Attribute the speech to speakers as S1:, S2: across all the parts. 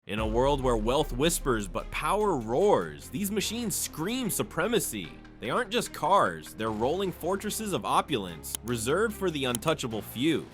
S1: In a world where wealth whispers but power roars, these machines scream supremacy. They aren't just cars, they're rolling fortresses of opulence, reserved for the untouchable few.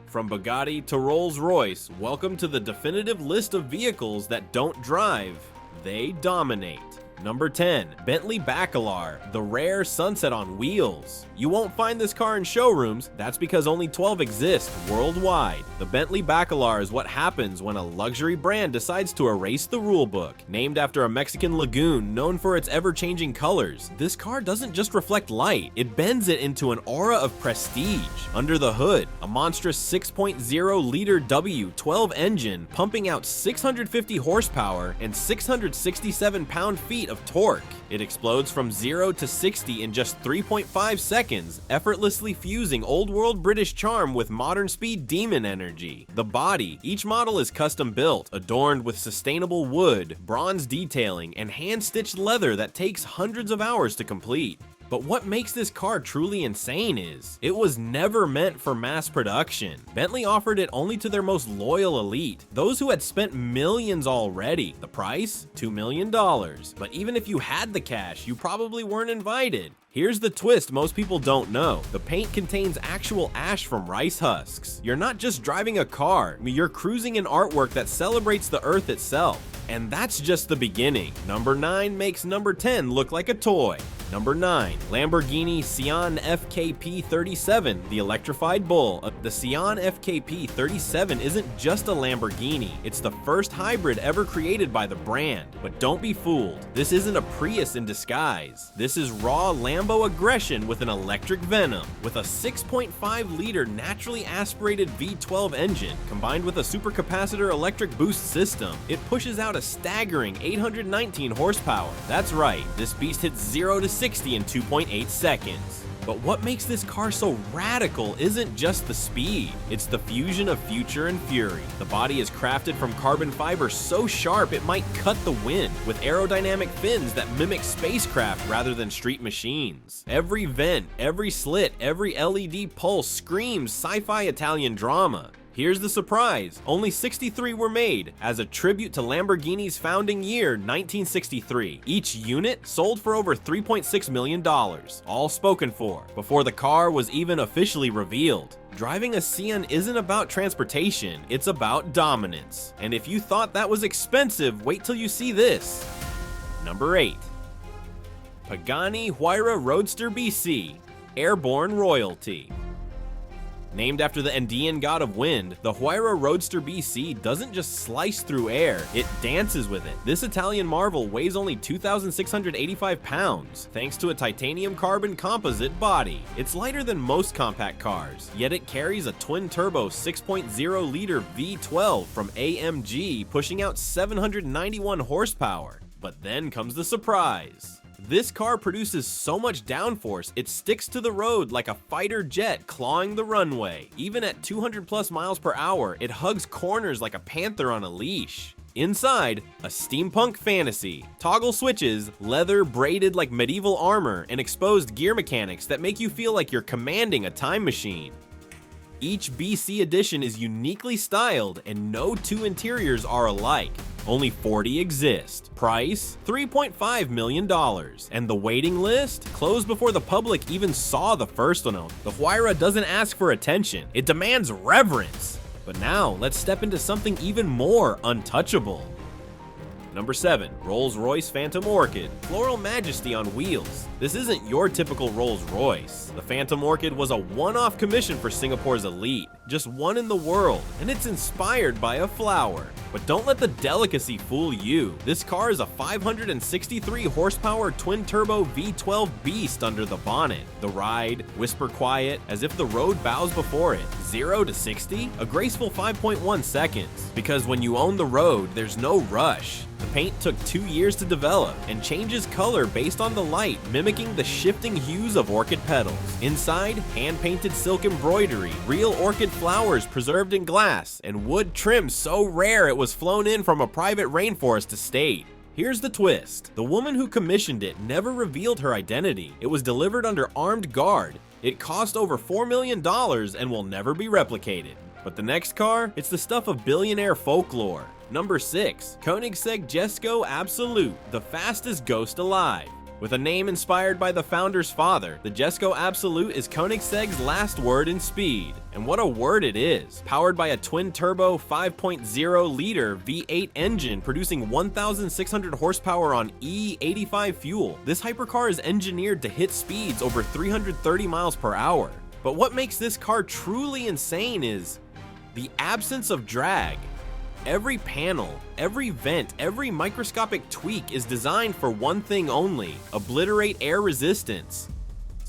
S1: From Bugatti to Rolls Royce, welcome to the definitive list of vehicles that don't drive, they dominate. Number 10, Bentley Bacalar, the rare sunset on wheels. You won't find this car in showrooms, that's because only 12 exist worldwide. The Bentley Bacalar is what happens when a luxury brand decides to erase the rulebook. Named after a Mexican lagoon known for its ever-changing colors, this car doesn't just reflect light, it bends it into an aura of prestige. Under the hood, a monstrous 6.0-liter W12 engine pumping out 650 horsepower and 667 pound-feet of torque. It explodes from 0 to 60 in just 3.5 seconds, effortlessly fusing old-world British charm with modern speed demon energy. The body, each model is custom built, adorned with sustainable wood, bronze detailing, and hand-stitched leather that takes hundreds of hours to complete. But what makes this car truly insane is, it was never meant for mass production. Bentley offered it only to their most loyal elite, those who had spent millions already. The price? $2 million. But even if you had the cash, you probably weren't invited. Here's the twist most people don't know. The paint contains actual ash from rice husks. You're not just driving a car, you're cruising an artwork that celebrates the earth itself. And that's just the beginning. Number 9 makes number 10 look like a toy. Number 9, Lamborghini Sián FKP37, the electrified bull. The Sián FKP37 isn't just a Lamborghini, it's the first hybrid ever created by the brand. But don't be fooled, this isn't a Prius in disguise. This is raw Lambo aggression with an electric venom. With a 6.5-liter naturally aspirated V12 engine, combined with a supercapacitor electric boost system, it pushes out a staggering 819 horsepower. That's right, this beast hits 0 to 60 in 2.8 seconds. But what makes this car so radical isn't just the speed, it's the fusion of future and fury. The body is crafted from carbon fiber so sharp it might cut the wind, with aerodynamic fins that mimic spacecraft rather than street machines. Every vent, every slit, every LED pulse screams sci-fi Italian drama. Here's the surprise, only 63 were made, as a tribute to Lamborghini's founding year, 1963. Each unit sold for over $3.6 million, all spoken for, before the car was even officially revealed. Driving a Sián isn't about transportation, it's about dominance. And if you thought that was expensive, wait till you see this. Number 8. Pagani Huayra Roadster BC, Airborne Royalty. Named after the Andean god of wind, the Huayra Roadster BC doesn't just slice through air, it dances with it. This Italian marvel weighs only 2,685 pounds, thanks to a titanium carbon composite body. It's lighter than most compact cars, yet it carries a twin-turbo 6.0-liter V12 from AMG, pushing out 791 horsepower. But then comes the surprise. This car produces so much downforce, it sticks to the road like a fighter jet clawing the runway. Even at 200 plus miles per hour, it hugs corners like a panther on a leash. Inside, a steampunk fantasy. Toggle switches, leather braided like medieval armor, and exposed gear mechanics that make you feel like you're commanding a time machine. Each BC edition is uniquely styled, and no two interiors are alike. Only 40 exist. Price, $3.5 million. And the waiting list? Closed before the public even saw the first one. The Huayra doesn't ask for attention, it demands reverence. But now, let's step into something even more untouchable. Number 7, Rolls Royce Phantom Orchid, Floral Majesty on wheels. This isn't your typical Rolls Royce. The Phantom Orchid was a one-off commission for Singapore's elite, just one in the world, and it's inspired by a flower. But don't let the delicacy fool you. This car is a 563 horsepower twin-turbo V12 beast under the bonnet. The ride, whisper quiet, as if the road bows before it. 0 to 60? A graceful 5.1 seconds. Because when you own the road, there's no rush. The paint took 2 years to develop and changes color based on the light, mimicking the shifting hues of orchid petals. Inside, hand-painted silk embroidery, real orchid flowers preserved in glass, and wood trim so rare it was flown in from a private rainforest estate. Here's the twist. The woman who commissioned it never revealed her identity. It was delivered under armed guard. It cost over $4 million and will never be replicated. But the next car, it's the stuff of billionaire folklore. Number 6, Koenigsegg Jesko Absolut, the fastest ghost alive. With a name inspired by the founder's father, the Jesko Absolut is Koenigsegg's last word in speed. And what a word it is! Powered by a twin-turbo 5.0-liter V8 engine producing 1,600 horsepower on E85 fuel, this hypercar is engineered to hit speeds over 330 miles per hour. But what makes this car truly insane is the absence of drag. Every panel, every vent, every microscopic tweak is designed for one thing only: obliterate air resistance.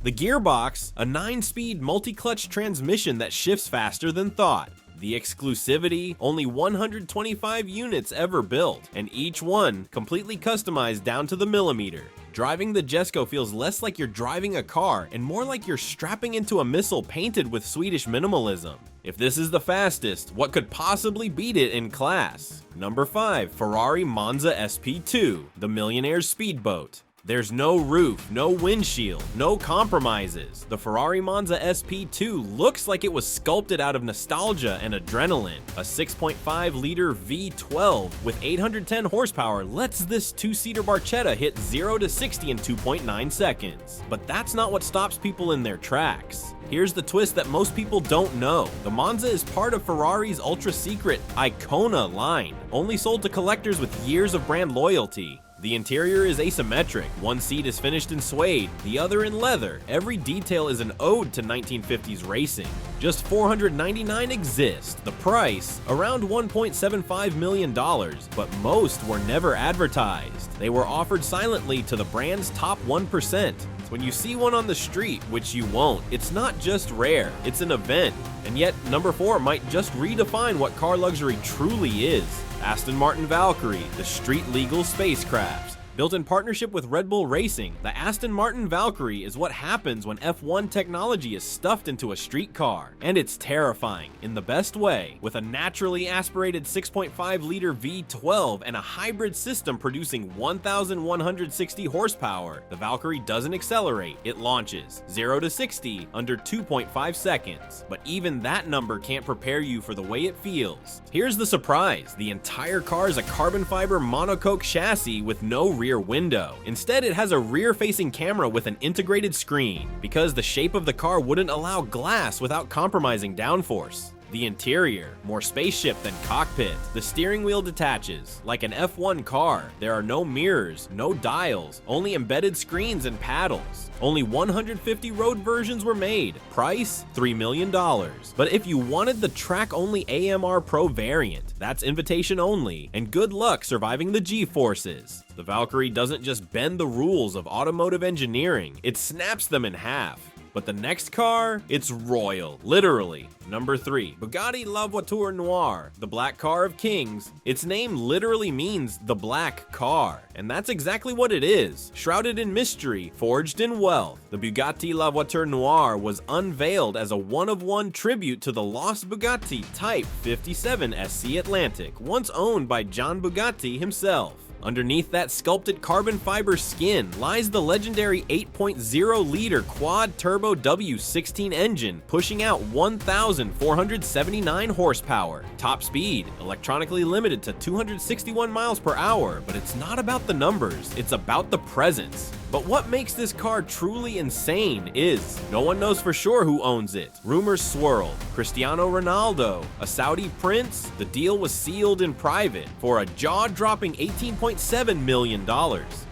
S1: The gearbox, a 9-speed multi-clutch transmission that shifts faster than thought. The exclusivity, only 125 units ever built, and each one completely customized down to the millimeter. Driving the Jesko feels less like you're driving a car and more like you're strapping into a missile painted with Swedish minimalism. If this is the fastest, what could possibly beat it in class? Number 5, Ferrari Monza SP2, the millionaire's speedboat. There's no roof, no windshield, no compromises. The Ferrari Monza SP2 looks like it was sculpted out of nostalgia and adrenaline. A 6.5-liter V12 with 810 horsepower lets this 2-seater Barchetta hit 0 to 60 in 2.9 seconds. But that's not what stops people in their tracks. Here's the twist that most people don't know. The Monza is part of Ferrari's ultra-secret Icona line, only sold to collectors with years of brand loyalty. The interior is asymmetric. One seat is finished in suede, the other in leather. Every detail is an ode to 1950s racing. Just 499 exist. The price, around $1.75 million, but most were never advertised. They were offered silently to the brand's top 1%. When you see one on the street, which you won't, it's not just rare, it's an event. And yet, number 4 might just redefine what car luxury truly is. Aston Martin Valkyrie, the street-legal spacecraft. Built in partnership with Red Bull Racing, the Aston Martin Valkyrie is what happens when F1 technology is stuffed into a street car. And it's terrifying, in the best way. With a naturally aspirated 6.5-liter V12 and a hybrid system producing 1,160 horsepower, the Valkyrie doesn't accelerate, it launches 0 to 60 under 2.5 seconds. But even that number can't prepare you for the way it feels. Here's the surprise: the entire car is a carbon fiber monocoque chassis with no rear window. Instead, it has a rear-facing camera with an integrated screen, because the shape of the car wouldn't allow glass without compromising downforce. The interior, more spaceship than cockpit. The steering wheel detaches. Like an F1 car, there are no mirrors, no dials, only embedded screens and paddles. Only 150 road versions were made. Price, $3 million. But if you wanted the track-only AMR Pro variant, that's invitation only, and good luck surviving the G-forces. The Valkyrie doesn't just bend the rules of automotive engineering, it snaps them in half. But the next car, it's royal, literally. Number 3, Bugatti Voiture Noire, the black car of kings. Its name literally means the black car, and that's exactly what it is. Shrouded in mystery, forged in wealth, the Bugatti Voiture Noire was unveiled as a one-of-one tribute to the lost Bugatti Type 57 SC Atlantic, once owned by John Bugatti himself. Underneath that sculpted carbon fiber skin lies the legendary 8.0-liter quad-turbo W16 engine, pushing out 1,479 horsepower. Top speed, electronically limited to 261 miles per hour, but it's not about the numbers, it's about the presence. But what makes this car truly insane is, no one knows for sure who owns it. Rumors swirl. Cristiano Ronaldo, a Saudi prince? The deal was sealed in private for a jaw-dropping $18.7 million.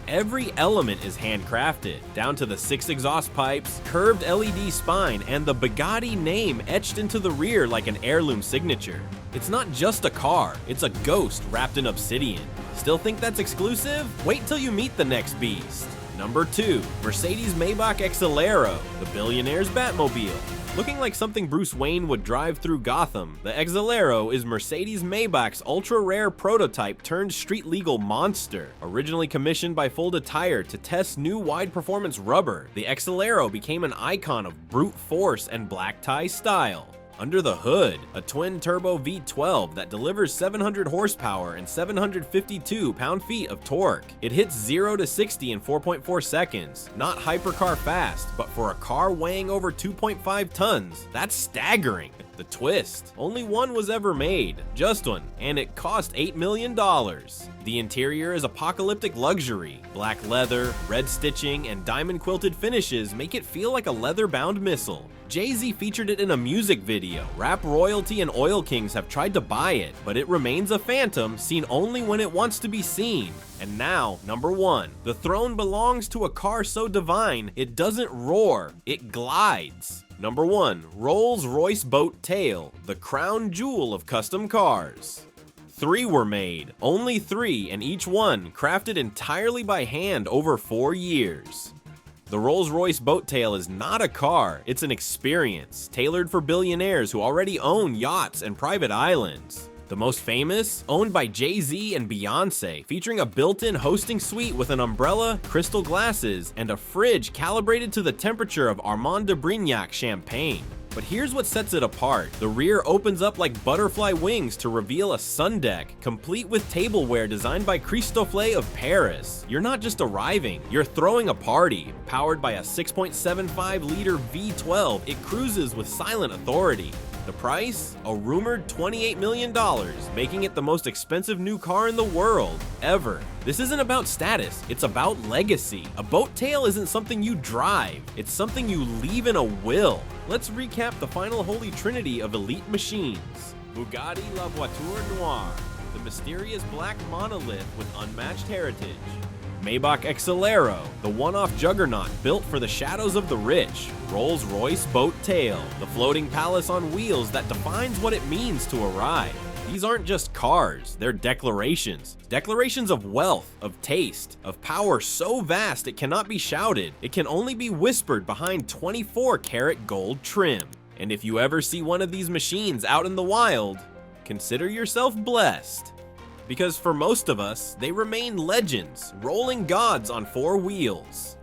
S1: Every element is handcrafted, down to the 6 exhaust pipes, curved LED spine, and the Bugatti name etched into the rear like an heirloom signature. It's not just a car, it's a ghost wrapped in obsidian. Still think that's exclusive? Wait till you meet the next beast. Number 2, Mercedes-Maybach Exelero, the Billionaire's Batmobile. Looking like something Bruce Wayne would drive through Gotham, the Exelero is Mercedes-Maybach's ultra-rare prototype turned street-legal monster. Originally commissioned by Fulda Tire to test new wide-performance rubber, the Exelero became an icon of brute force and black tie style. Under the hood, a twin-turbo V12 that delivers 700 horsepower and 752 pound-feet of torque. It hits 0 to 60 in 4.4 seconds. Not hypercar fast, but for a car weighing over 2.5 tons, that's staggering. The twist: only one was ever made, just one, and it cost $8 million. The interior is apocalyptic luxury. Black leather, red stitching, and diamond-quilted finishes make it feel like a leather-bound missile. Jay-Z featured it in a music video. Rap royalty and oil kings have tried to buy it, but it remains a phantom seen only when it wants to be seen. And now, number 1. The throne belongs to a car so divine, it doesn't roar, it glides. Number 1. Rolls Royce Boat Tail, the crown jewel of custom cars. 3 were made, only 3, and each one crafted entirely by hand over 4 years. The Rolls Royce Boat Tail is not a car, it's an experience, tailored for billionaires who already own yachts and private islands. The most famous, owned by Jay-Z and Beyonce, featuring a built-in hosting suite with an umbrella, crystal glasses, and a fridge calibrated to the temperature of Armand de Brignac champagne. But here's what sets it apart. The rear opens up like butterfly wings to reveal a sun deck, complete with tableware designed by Christofle of Paris. You're not just arriving, you're throwing a party. Powered by a 6.75-liter V12, it cruises with silent authority. The price? A rumored $28 million, making it the most expensive new car in the world, ever. This isn't about status, it's about legacy. A boat tail isn't something you drive, it's something you leave in a will. Let's recap the final holy trinity of elite machines. Bugatti La Voiture Noire, the mysterious black monolith with unmatched heritage. Maybach Exelero, the one-off juggernaut built for the shadows of the rich. Rolls Royce Boat Tail, the floating palace on wheels that defines what it means to arrive. These aren't just cars, they're declarations. Declarations of wealth, of taste, of power so vast it cannot be shouted. It can only be whispered behind 24-karat gold trim. And if you ever see one of these machines out in the wild, consider yourself blessed. Because for most of us, they remain legends, rolling gods on 4 wheels.